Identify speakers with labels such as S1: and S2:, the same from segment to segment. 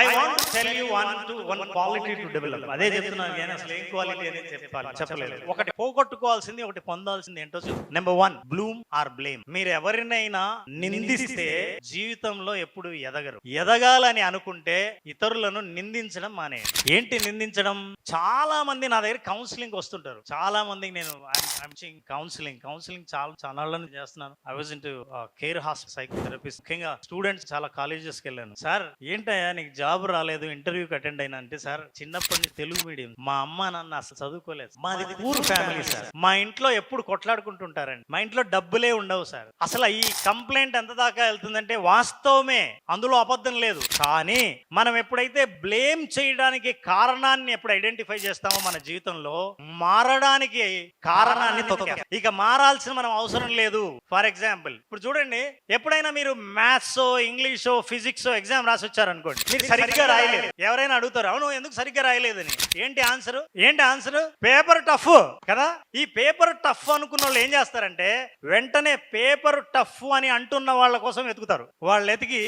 S1: I want to tell you one quality to develop. అదే చెప్తున్నాను కానీ అసలు ఏం క్వాలిటీ అనేది చెప్పలేదు. ఒకటి పోగొట్టుకోవాల్సింది, ఒకటి పొందాల్సింది ఏంటో నెంబర్ 1, బ్లూమ్ ఆర్ బ్లేమ్. మీరు ఎవరినైనా నిందిస్తే జీవితంలో ఎప్పుడు ఎదగరు. ఎదగాలని అనుకుంటే ఇతరులను నిందించడం మానేయండి. ఏంటి నిందించడం? చాలా మంది నా దగ్గర కౌన్సిలింగ్ వస్తుంటారు. చాలా మందికి నేను కౌన్సిలింగ్ చాలా చేస్తున్నాను. I was into care hospital psychotherapist. ముఖ్యంగా స్టూడెంట్స్ చాలా కాలేజెస్కి వెళ్ళాను. సార్ ఏంటయ్యా నీకు జాబ్ రాలేదు, ఇంటర్వ్యూకి అటెండ్ అయినా అంటే, సార్ చిన్నప్పటి నుంచి తెలుగు మీడియం, మా అమ్మ నాన్న అసలు చదువుకోలేదు, మాది పూర్ ఫ్యామిలీ సార్, మా ఇంట్లో ఎప్పుడు కొట్లాడుకుంటుంటారండి, మా ఇంట్లో డబ్బులే ఉండవు సార్. అసలు ఈ కంప్లైంట్ ఎంత దాకా వెళ్తుందంటే వాస్తవమే, అందులో అబద్ధం లేదు. కానీ మనం ఎప్పుడైతే బ్లేమ్ చేయడానికి కారణాన్ని ఎప్పుడు ఐడెంటిఫై చేస్తామో మన జీవితంలో మారడానికి కారణాన్ని తొక్కాం. ఇక మారాల్సిన మనం అవసరం లేదు. ఫర్ ఎగ్జాంపుల్ ఇప్పుడు చూడండి, ఎప్పుడైనా మీరు మ్యాథ్స్, ఇంగ్లీష్, ఫిజిక్స్ ఎగ్జామ్ రాసి వచ్చారనుకోండి, మీరు సరిగ్గా రాయలేదు. ఎవరైనా అడుగుతారు, అవును ఎందుకు సరిగ్గా రాయలేదని. ఏంటి ఆన్సర్? పేపర్ టఫ్ కదా. ఈ పేపర్ టఫ్ అనుకున్న వాళ్ళు ఏం చేస్తారంటే వెంటనే పేపర్ టఫ్ అని అంటున్న వాళ్ళ కోసం వెతుకుతారు. వాళ్ళు ఎతికి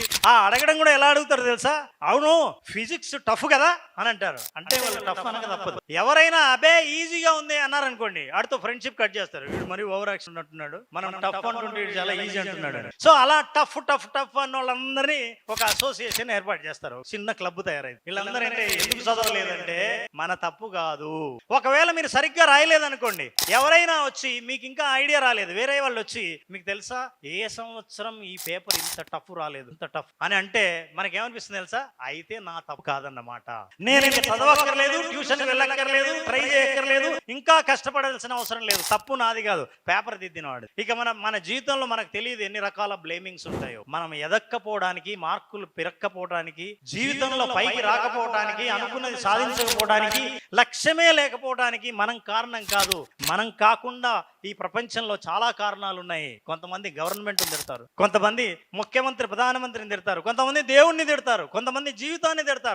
S1: అడగడం కూడా ఎలా అడుగుతారు తెలుసా? అవును ఫిజిక్స్ టఫ్ కదా అని అంటారు. అంటే వాళ్ళు టఫ్ అనక తప్పదు. ఎవరైనా అబే ఈజీగా ఉంది అన్నారనుకోండి, ఆడితో ఫ్రెండ్షిప్ కట్ చేస్తారు. వీడు మరి ఓవర్ యాక్షన్ అంటున్నాడు, మనం టఫ్ అంటుంటే చాలా ఈజీ అంటున్నాడు. సో అలా టఫ్ అన్న వాళ్ళందరినీ ఒక అసోసియేషన్ ఏర్పాటు చేస్తారు. చిన్న క్లబ్ తయారైంది. వీళ్ళందరూ అంటే ఎందుకు చదవలేదంటే మన తప్పు కాదు. ఒకవేళ మీరు సరిగ్గా రాయలేదనుకోండి, ఎవరైనా వచ్చి మీకు ఇంకా ఐడియా రాలేదు, వేరే వాళ్ళు వచ్చి మీకు తెలుసా ఏ సంవత్సరం ఈ పేపర్ ఇంత టఫ్ రాలేదు, ఇంత టఫ్ అని అంటే మనకేమనిపిస్తుంది తెలుసా? అయితే నా తప్పు కాదన్నమాట. నేను ఇంకా చదవక్కర్లేదు, ట్యూషన్ వెళ్ళక్కర్లేదు, ట్రై చేయక్కర్లేదు, ఇంకా కష్టపడాల్సిన అవసరం లేదు, తప్పు నాది కాదు, పేపర్ దిద్దినవాడు. ఇక మన జీవితంలో మనకు తెలియదు ఎన్ని రకాల బ్లేమింగ్స్ ఉంటాయో. మనం ఎదక్కపోవడానికి, మార్కులు పెరక్కపోవడానికి, జీవితంలో పైకి రాకపోవడానికి, అనుకున్నది సాధించకపోవడానికి, లక్ష్యమే లేకపోవడానికి మనం కారణం కాదు. మనం కాకుండా ఈ ప్రపంచంలో చాలా కారణాలు ఉన్నాయి. కొంతమంది గవర్నమెంట్ తిడతారు, కొంతమంది ముఖ్యమంత్రి ప్రధానమంత్రిని తిడతారు, కొంతమంది దేవుణ్ణి తిడతారు, కొంతమంది జీవితాన్ని తిడతారు.